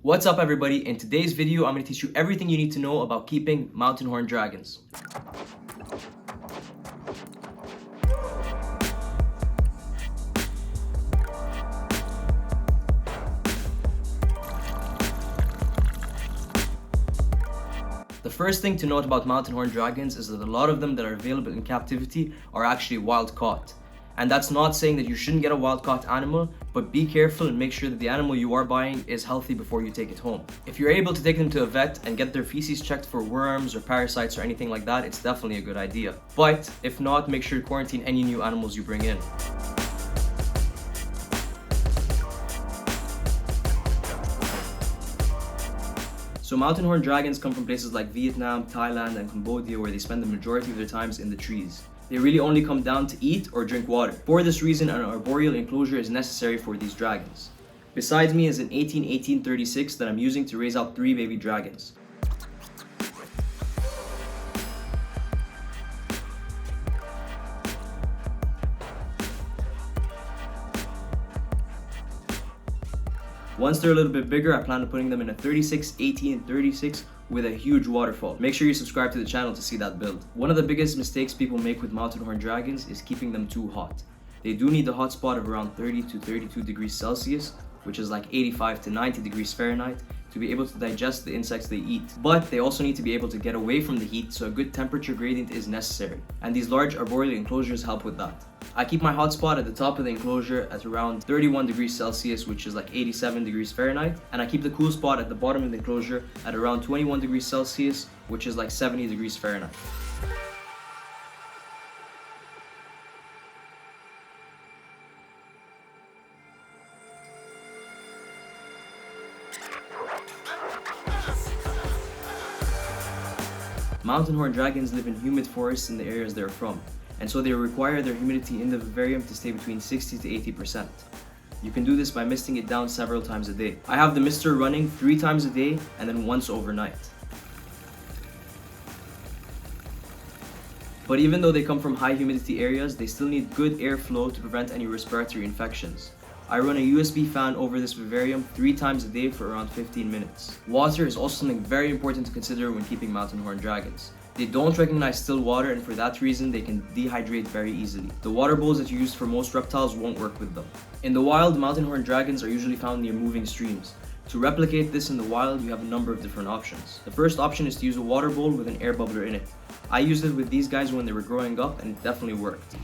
What's up everybody? In today's video, I'm going to teach you everything you need to know about keeping mountain horned dragons. The first thing to note about mountain horned dragons is that a lot of them that are available in captivity are actually wild caught. And that's not saying that you shouldn't get a wild caught animal, but be careful and make sure that the animal you are buying is healthy before you take it home. If you're able to take them to a vet and get their feces checked for worms or parasites or anything like that, it's definitely a good idea. But if not, make sure to quarantine any new animals you bring in. So mountain horned dragons come from places like Vietnam, Thailand, and Cambodia, where they spend the majority of their times in the trees. They really only come down to eat or drink water. For this reason, an arboreal enclosure is necessary for these dragons. Beside me is an 18-18-36 that I'm using to raise out 3 baby dragons. Once they're a little bit bigger, I plan on putting them in a 36-18-36 with a huge waterfall. Make sure you subscribe to the channel to see that build. One of the biggest mistakes people make with mountain horned dragons is keeping them too hot. They do need a hot spot of around 30 to 32 degrees Celsius, which is like 85 to 90 degrees Fahrenheit, to be able to digest the insects they eat. But they also need to be able to get away from the heat, so a good temperature gradient is necessary. And these large arboreal enclosures help with that. I keep my hotspot at the top of the enclosure at around 31 degrees Celsius, which is like 87 degrees Fahrenheit. And I keep the cool spot at the bottom of the enclosure at around 21 degrees Celsius, which is like 70 degrees Fahrenheit. Mountain horned dragons live in humid forests in the areas they're from, and so they require their humidity in the vivarium to stay between 60 to 80%. You can do this by misting it down several times a day. I have the mister running 3 times a day and then once overnight. But even though they come from high humidity areas, they still need good airflow to prevent any respiratory infections. I run a USB fan over this vivarium 3 times a day for around 15 minutes. Water is also something very important to consider when keeping mountain horned dragons. They don't recognize still water, and for that reason they can dehydrate very easily. The water bowls that you use for most reptiles won't work with them. In the wild, mountain horned dragons are usually found near moving streams. To replicate this in the wild, you have a number of different options. The first option is to use a water bowl with an air bubbler in it. I used it with these guys when they were growing up and it definitely worked.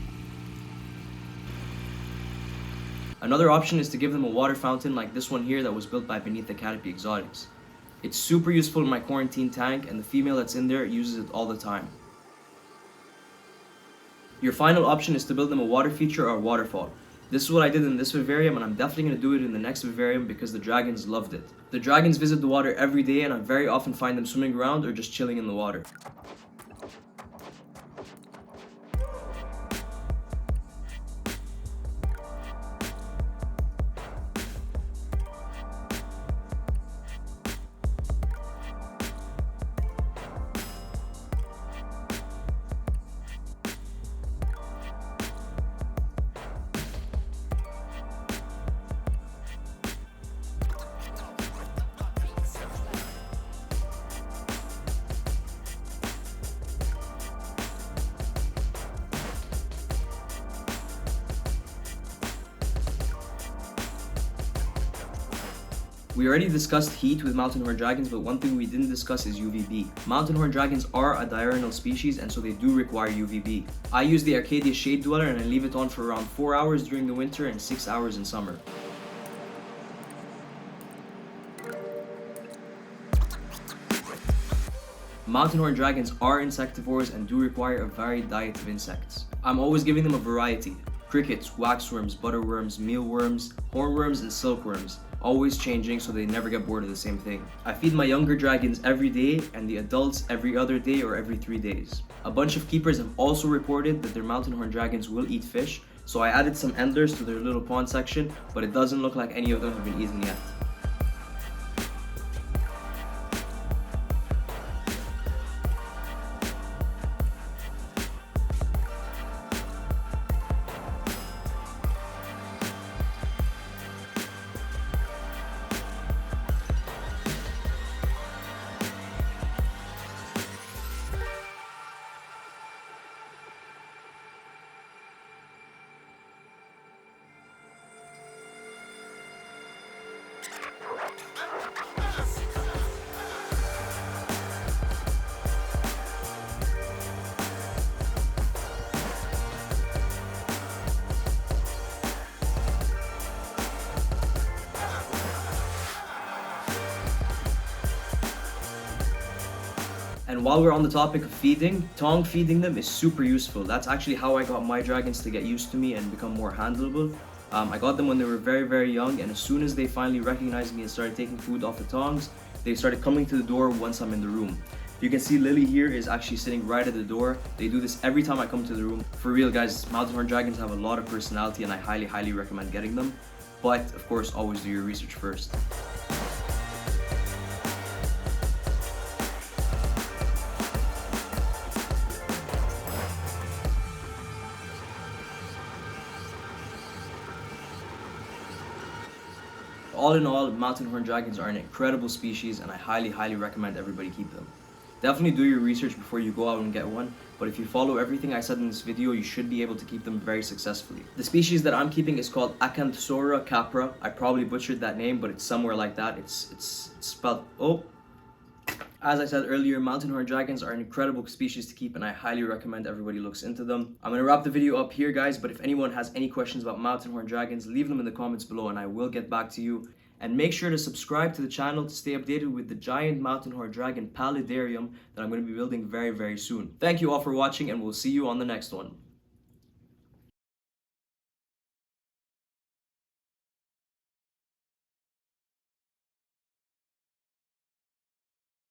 Another option is to give them a water fountain like this one here that was built by Beneath the Canopy Exotics. It's super useful in my quarantine tank, and the female that's in there uses it all the time. Your final option is to build them a water feature or a waterfall. This is what I did in this vivarium, and I'm definitely going to do it in the next vivarium because the dragons loved it. The dragons visit the water every day, and I very often find them swimming around or just chilling in the water. We already discussed heat with mountain horned dragons, but one thing we didn't discuss is UVB. Mountain horned dragons are a diurnal species, and so they do require UVB. I use the Arcadia Shade Dweller and I leave it on for around 4 hours during the winter and 6 hours in summer. Mountain horned dragons are insectivores and do require a varied diet of insects. I'm always giving them a variety: crickets, waxworms, butterworms, mealworms, hornworms, and silkworms, always changing so they never get bored of the same thing. I feed my younger dragons every day and the adults every other day or every 3 days. A bunch of keepers have also reported that their mountain horned dragons will eat fish, so I added some endlers to their little pond section, but it doesn't look like any of them have been eaten yet. And while we're on the topic of feeding, tongue feeding them is super useful. That's actually how I got my dragons to get used to me and become more handleable. I got them when they were very, very young, and as soon as they finally recognized me and started taking food off the tongs, they started coming to the door once I'm in the room. You can see Lily here is actually sitting right at the door. They do this every time I come to the room. For real guys, mountain horn dragons have a lot of personality and I highly, highly recommend getting them. But of course, always do your research first. All in all, mountain horn dragons are an incredible species and I highly, highly recommend everybody keep them. Definitely do your research before you go out and get one, but if you follow everything I said in this video, you should be able to keep them very successfully. The species that I'm keeping is called Acanthosaura capra. I probably butchered that name, but it's somewhere like that. It's spelled, oh. As I said earlier, mountain horn dragons are an incredible species to keep and I highly recommend everybody looks into them. I'm going to wrap the video up here guys, but if anyone has any questions about mountain horn dragons, leave them in the comments below and I will get back to you. And make sure to subscribe to the channel to stay updated with the giant mountain horn dragon paludarium that I'm going to be building very, very soon. Thank you all for watching and we'll see you on the next one.